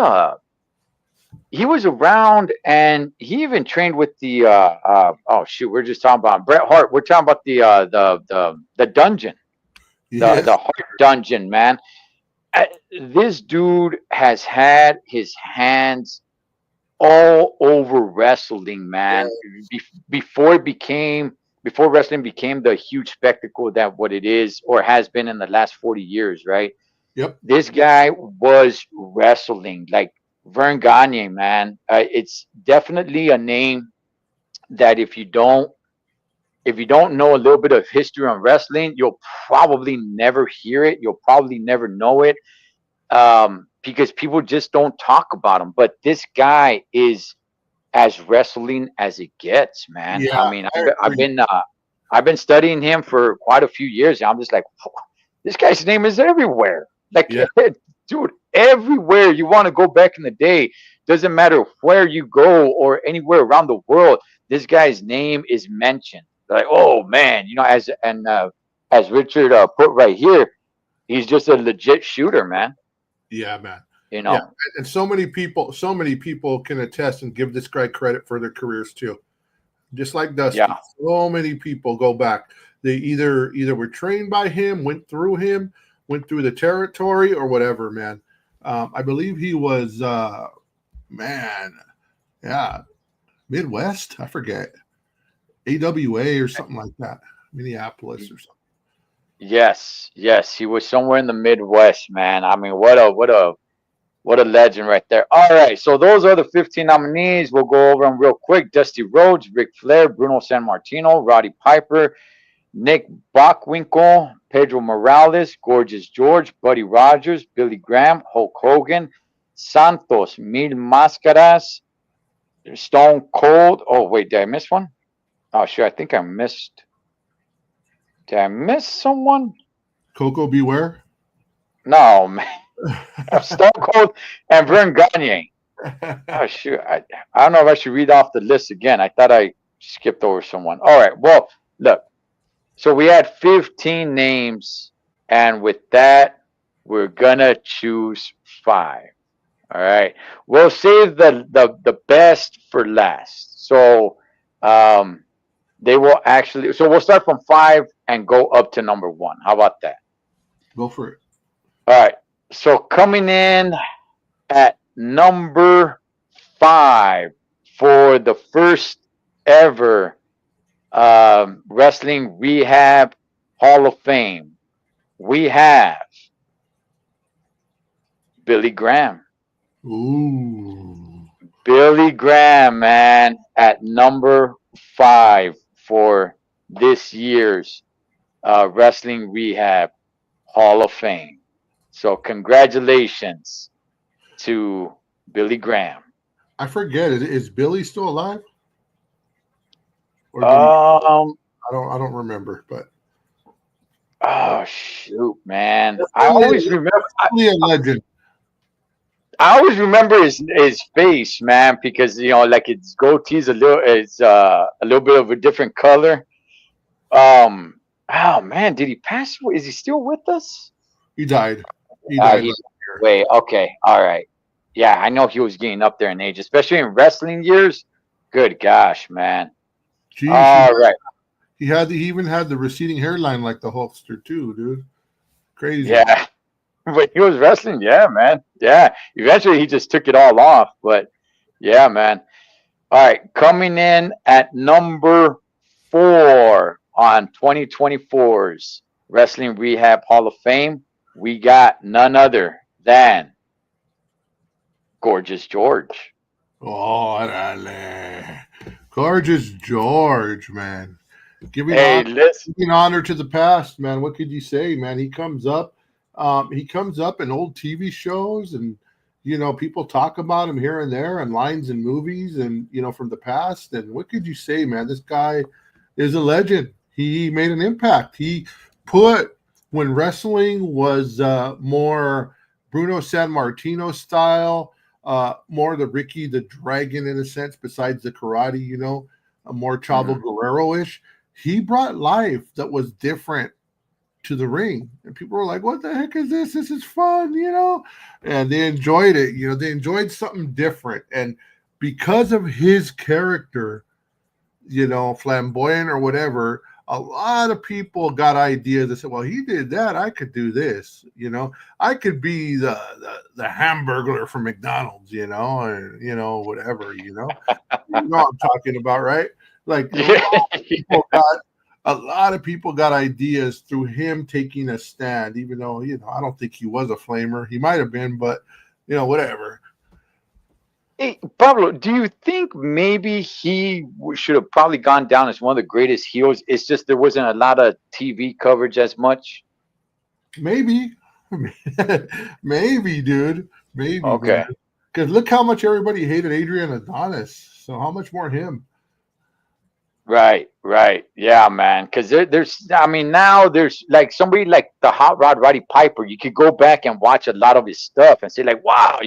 was around, and he even trained with the we're just talking about Bret Hart. We're talking about the dungeon, the Hart Dungeon, man. This dude has had his hands all over wrestling, man. Before wrestling became the huge spectacle that what it is or has been in the last 40 years, right? Yep. This guy was wrestling like Verne Gagne, man. It's definitely a name that if you don't know a little bit of history on wrestling, you'll probably never hear it. You'll probably never know it. Because people just don't talk about him. But this guy is as wrestling as it gets, man. Yeah, I mean, I've been studying him for quite a few years. And I'm just like, this guy's name is everywhere. Like, dude, everywhere you want to go back in the day, doesn't matter where you go or anywhere around the world, this guy's name is mentioned. Like, oh man, as Richard put right here, he's just a legit shooter, man. Yeah, man. Yeah. And so many people can attest and give this guy credit for their careers too. Just like Dusty. So many people go back. They either were trained by him, went through him, went through the territory or whatever, man. I believe he was, Midwest. I forget. AWA or something like that. Minneapolis or something. Yes, yes, he was somewhere in the Midwest, man. I mean, what a legend right there. All right, so those are the 15 nominees. We'll go over them real quick. Dusty Rhodes, Ric Flair, Bruno Sammartino, Roddy Piper, Nick Bockwinkel, Pedro Morales, Gorgeous George, Buddy Rogers, Billy Graham, Hulk Hogan, Santos, Mil Máscaras, Stone Cold. Oh, wait, did I miss one? Oh, sure, I think I missed. Did I miss someone? Coco Beware. No, man. Stone Cold and Vern Gagne. Oh, shoot. I don't know if I should read off the list again. I thought I skipped over someone. All right. Well, look. So we had 15 names, and with that, we're gonna choose 5. All right. We'll save the best for last. So they will actually. So we'll start from 5 and go up to number 1. How about that? Go for it. All right. So coming in at number 5 for the first ever Wrestling Rehab Hall of Fame, we have Billy Graham. Ooh. Billy Graham, man, at number 5 for this year's Wrestling Rehab Hall of Fame. So congratulations to Billy Graham. I forget. Is Billy still alive? Or did I don't remember, but oh shoot, man. I always remember a legend. I always remember his face, man, because like his goatee's a little bit of a different color. Oh man, did he pass away? Is he still with us? He died. He died. Wait, okay, all right. Yeah, I know he was getting up there in age, especially in wrestling years. Good gosh, man. Jeez, all right. He even had the receding hairline like the Hulkster too, dude. Crazy. Yeah. But he was wrestling, yeah, man. Yeah. Eventually he just took it all off. But yeah, man. All right. Coming in at number 4 on 2024's Wrestling Rehab Hall of Fame, we got none other than Gorgeous George. Oh, dale. Gorgeous George, man. Giving honor to the past, man. What could you say, man? He comes up in old TV shows, and people talk about him here and there, and lines in movies, and from the past. And what could you say, man? This guy is a legend. He made an impact. He put, when wrestling was more Bruno Sammartino style, more the Ricky the Dragon in a sense, besides the karate, a more Chavo Guerrero-ish. He brought life that was different to the ring, and people were like, "What the heck is this? This is fun," and they enjoyed it. They enjoyed something different, and because of his character, flamboyant or whatever, a lot of people got ideas that said, "Well, he did that. I could do this. I could be the Hamburglar from McDonald's. Or whatever. You know what I'm talking about, right?" Like a lot of people got ideas through him taking a stand, even though, I don't think he was a flamer. He might have been, but, whatever. Hey, Pablo, do you think maybe he should have probably gone down as one of the greatest heels? It's just there wasn't a lot of TV coverage as much? Maybe. Maybe, dude. Maybe. Okay. Because look how much everybody hated Adrian Adonis. So how much more him? Right. Yeah, man. Because now there's like somebody like the Hot Rod Roddy Piper. You could go back and watch a lot of his stuff and say like, wow,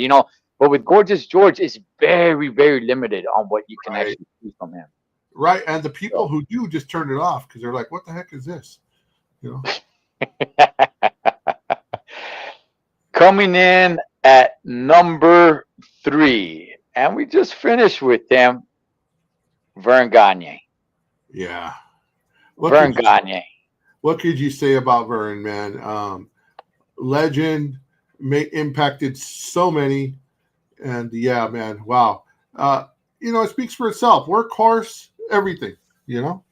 But with Gorgeous George, it's very, very limited on what you can actually see from him. Right, and the people who do just turn it off because they're like, what the heck is this? Coming in at number 3, and we just finished with him, Vern Gagne. Yeah. Vern Gagne. What could you say about Vern, man? legend, impacted so many, and yeah, man, wow. It speaks for itself. Workhorse, everything. You know,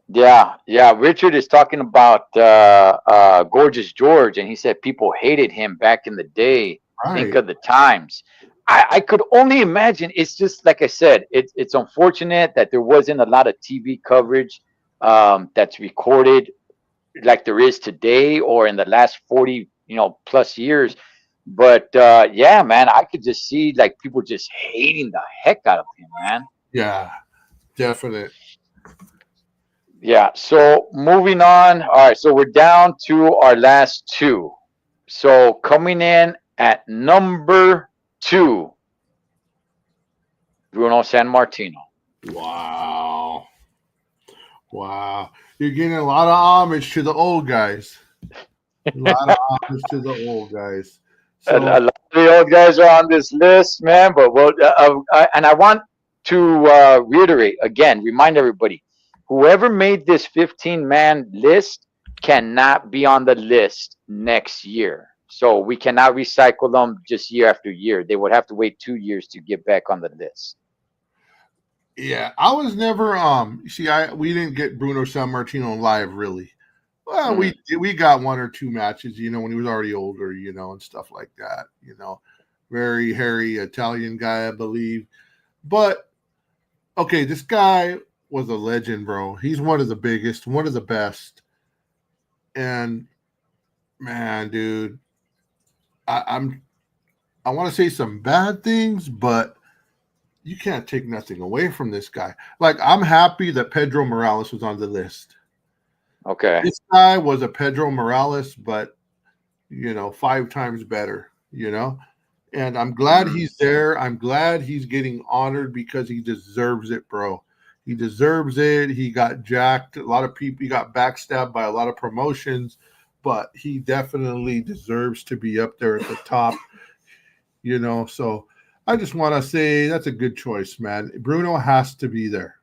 Yeah, yeah. Richard is talking about Gorgeous George, and he said people hated him back in the day. Think right? of the times. I could only imagine. It's just like I said. It's unfortunate that there wasn't a lot of TV coverage that's recorded like there is today or in the last 40 plus years. But yeah, man, I could just see like people just hating the heck out of him, man. Yeah, definite. Yeah, so moving on. All right, so we're down to our last two. So coming in at number two, Bruno San Martino. Wow, wow. You're getting a lot of homage to the old guys. A lot of homage to the old guys. A So lot of the old guys are on this list, man. But and I want to reiterate again, remind everybody, whoever made this 15-man list cannot be on the list next year. So we cannot recycle them just year after year. They would have to wait 2 years to get back on the list. yeah, I was never see I we didn't get Bruno San Martino live really. Well, Mm, we got one or two matches, when he was already older, and stuff like that, Very hairy Italian guy, I believe. But okay, this guy was a legend, bro. He's one of the biggest, one of the best. And man, dude, I'm I want to say some bad things, but you can't take nothing away from this guy. Like, I'm happy that Pedro Morales was on the list. okay. This guy was a Pedro Morales, but 5 times better, And I'm glad Mm, he's there. I'm glad he's getting honored because he deserves it, bro. He deserves it. He got jacked. A lot of people, he got backstabbed by a lot of promotions, but he definitely deserves to be up there at the top. So I just want to say that's a good choice, man. Bruno has to be there.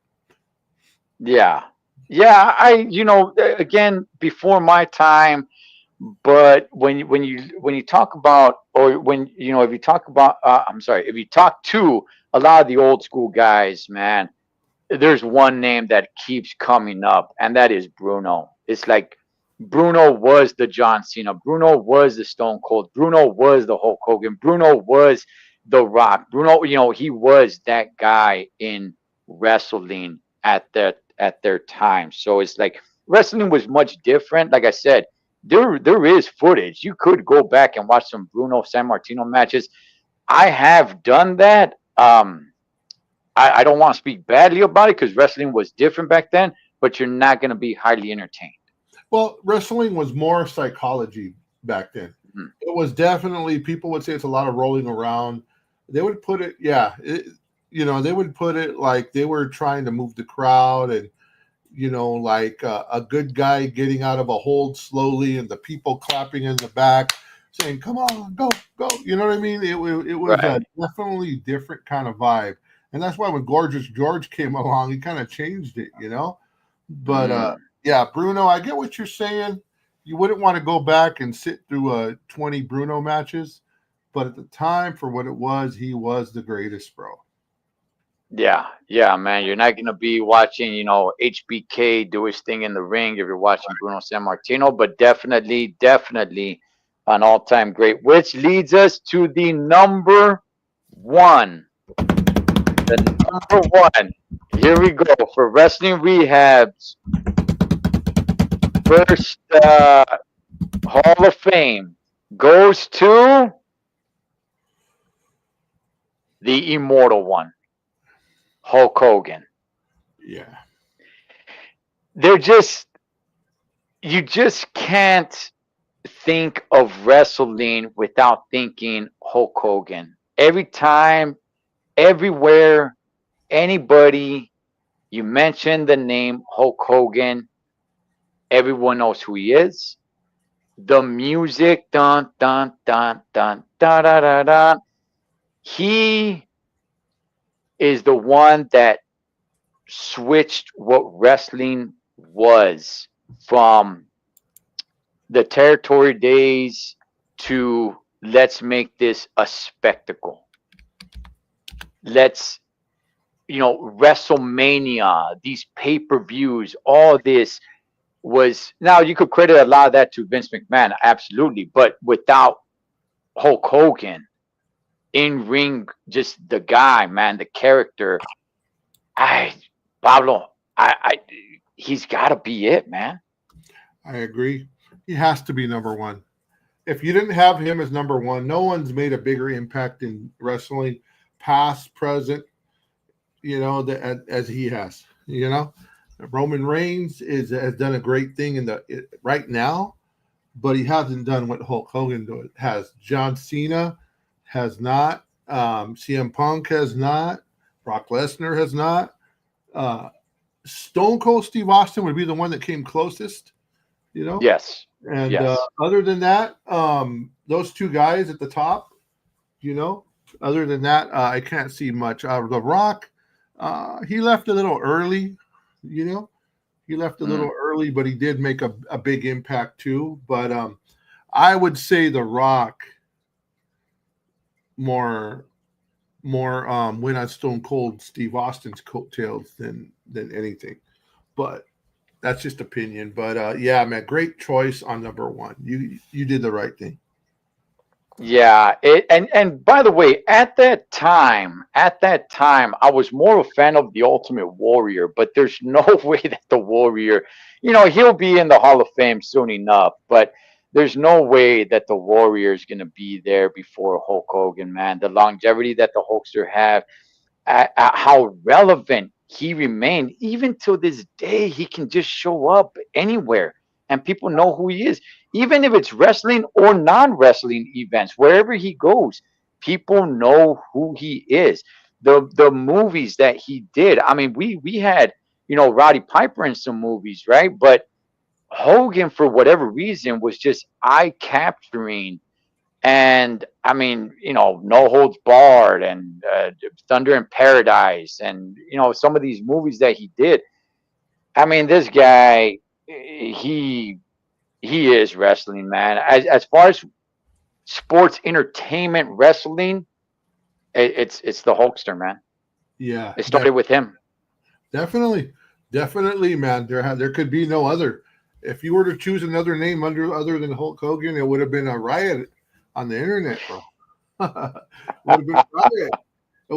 yeah. Yeah, again, before my time, but when you talk about, or when if you talk about I'm sorry, if you talk to a lot of the old school guys, man, there's one name that keeps coming up, and that is Bruno. It's like Bruno was the John Cena, Bruno was the Stone Cold, Bruno was the Hulk Hogan, Bruno was the Rock, Bruno, he was that guy in wrestling at their time. So it's like wrestling was much different. Like I said, there is footage. You could go back and watch some Bruno San Martino matches. I have done that. I don't want to speak badly about it because wrestling was different back then, but you're not going to be highly entertained. Well, wrestling was more psychology back then. Mhm. It was definitely, people would say it's a lot of rolling around. They would put it, yeah, they would put it like they were trying to move the crowd, and like a good guy getting out of a hold slowly, and the people clapping in the back saying, "Come on, go, go." You know what I mean? It was a Right. definitely different kind of vibe, and that's why when Gorgeous George came along, he kind of changed it. But Mm. yeah, Bruno, I get what you're saying. You wouldn't want to go back and sit through 20 Bruno matches, but at the time, for what it was, he was the greatest, bro. Yeah, yeah, man. You're not gonna be watching, HBK do his thing in the ring if you're watching Bruno San Martino, but definitely, definitely an all-time great. Which leads us to the number one. The number one. Here we go for Wrestling Rehab's first Hall of Fame goes to the immortal one, Hulk Hogan. Yeah, They're just You just can't think of wrestling without thinking Hulk Hogan. Every time, everywhere, anybody you mention the name Hulk Hogan, everyone knows who he is. The music, dun dun dun dun da da da da. He is the one that switched what wrestling was from the territory days to let's make this a spectacle. Let's, WrestleMania, these pay-per-views, all this was, now you could credit a lot of that to Vince McMahon, absolutely, but without Hulk Hogan in ring, just the guy, man, the character, Pablo, he's got to be it, man. I agree. He has to be number one. If you didn't have him as number one, no one's made a bigger impact in wrestling, past, present, as he has. Roman Reigns has done a great thing right now, but he hasn't done what Hulk Hogan has. John Cena has not. CM Punk has not. Brock Lesnar has not. Stone Cold Steve Austin would be the one that came closest. Yes. And yes. Other than that, those two guys at the top, other than that, I can't see much. The Rock, he left a little early, he left a little early, but he did make a big impact too. But I would say The Rock more went on Stone Cold Steve Austin's coattails than anything. But that's just opinion. But yeah, man, great choice on number one. You did the right thing. Yeah, and by the way, at that time, I was more a fan of the Ultimate Warrior, but there's no way that the Warrior, he'll be in the Hall of Fame soon enough, but there's no way that the Warrior is going to be there before Hulk Hogan, man. The longevity that the Hulkster have, how relevant he remained, even to this day, he can just show up anywhere and people know who he is. Even if it's wrestling or non-wrestling events, wherever he goes, people know who he is. The movies that he did, I mean, we had, Roddy Piper in some movies, right? But Hogan, for whatever reason, was just eye-capturing. And I mean, No Holds Barred and Thunder in Paradise and, some of these movies that he did. I mean, this guy, he is wrestling, man. As far as sports entertainment wrestling, it's the Hulkster, man. Yeah, It started with him. Definitely, man. There could be no other. If you were to choose another name other than Hulk Hogan, it would have been a riot on the internet, bro. It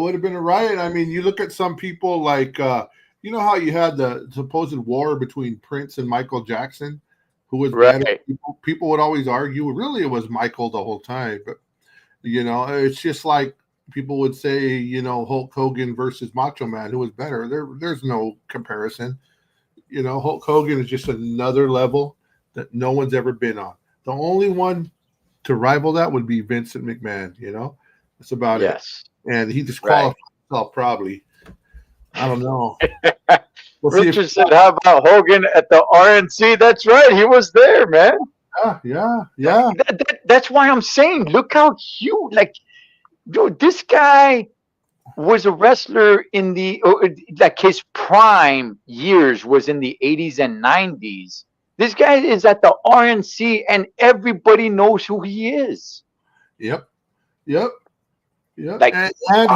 would have been a riot. I mean, you look at some people like, how you had the supposed war between Prince and Michael Jackson, who was right. better. People would always argue, really, it was Michael the whole time. But, it's just like people would say, Hulk Hogan versus Macho Man, who was better. There's no comparison. Hulk Hogan is just another level that no one's ever been on. The only one to rival that would be Vincent McMahon, That's about it. And he disqualified himself probably. I don't know. Richard said, how about Hogan at the RNC? That's right. He was there, man. Yeah. That's why I'm saying, look how huge. Dude, this guy was a wrestler in his prime years was in the 80s and 90s. This guy is at the RNC and everybody knows who he is. Yep. And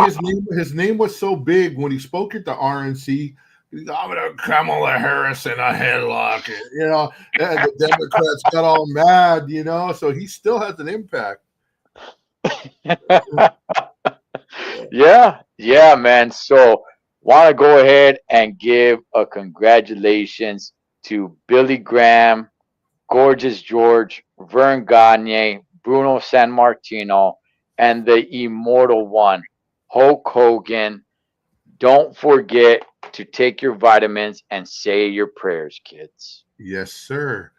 his name was so big when he spoke at the RNC. I'm gonna Kamala Harris in a headlock. The Democrats got all mad. So he still has an impact. Yeah, man. So want to go ahead and give a congratulations to Billy Graham, Gorgeous George, Vern Gagne, Bruno Sammartino, and the immortal one, Hulk Hogan. Don't forget to take your vitamins and say your prayers, kids. Yes, sir.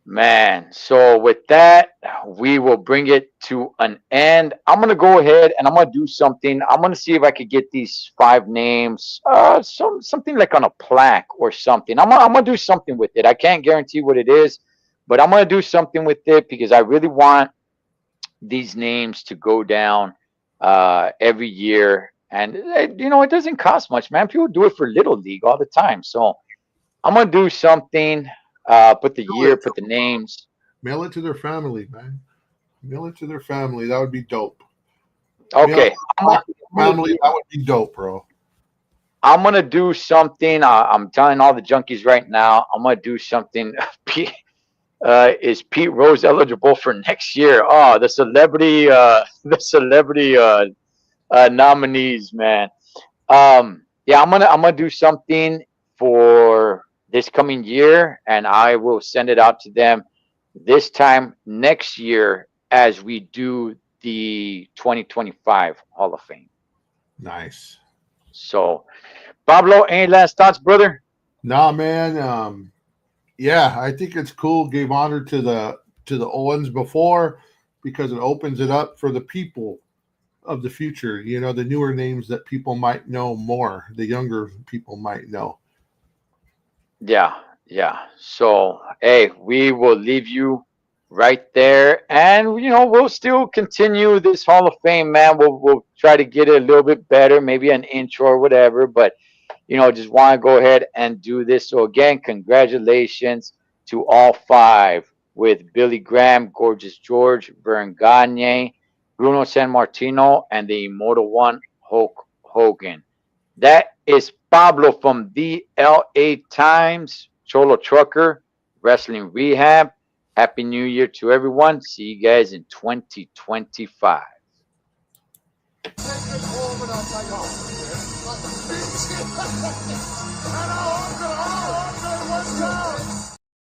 Man, so with that, we will bring it to an end. I'm going to go ahead and I'm going to do something. I'm going to see if I could get these 5 names, something like on a plaque or something. I'm going to do something with it. I can't guarantee what it is, but I'm going to do something with it because I really want these names to go down every year. And, it doesn't cost much, man. People do it for Little League all the time. So I'm going to do something Put the year, put the names. Mail it to their family, man. Mail it to their family. That would be dope. Okay. Family, that would be dope, bro. I'm gonna do something. I'm telling all the junkies right now. I'm gonna do something. Pete, is Pete Rose eligible for next year? Oh, the celebrity, nominees, man. Yeah, I'm gonna do something for this coming year, and I will send it out to them this time next year as we do the 2025 Hall of Fame. Nice. So, Pablo, any last thoughts, brother? Nah, man. Yeah, I think it's cool. Gave honor to the Owens before because it opens it up for the people of the future. You know, the newer names that people might know more, the younger people might know. Yeah, yeah. So, hey, we will leave you right there, and we'll still continue this Hall of Fame, man. We'll try to get it a little bit better, maybe an intro or whatever, but just want to go ahead and do this. So again, congratulations to all five with Billy Graham, Gorgeous George, Vern Gagne, Bruno Sammartino, and the Immortal One, Hulk Hogan. That is Pablo from the LA Times, Cholo Trucker, Wrestling Rehab. Happy New Year to everyone. See you guys in 2025. And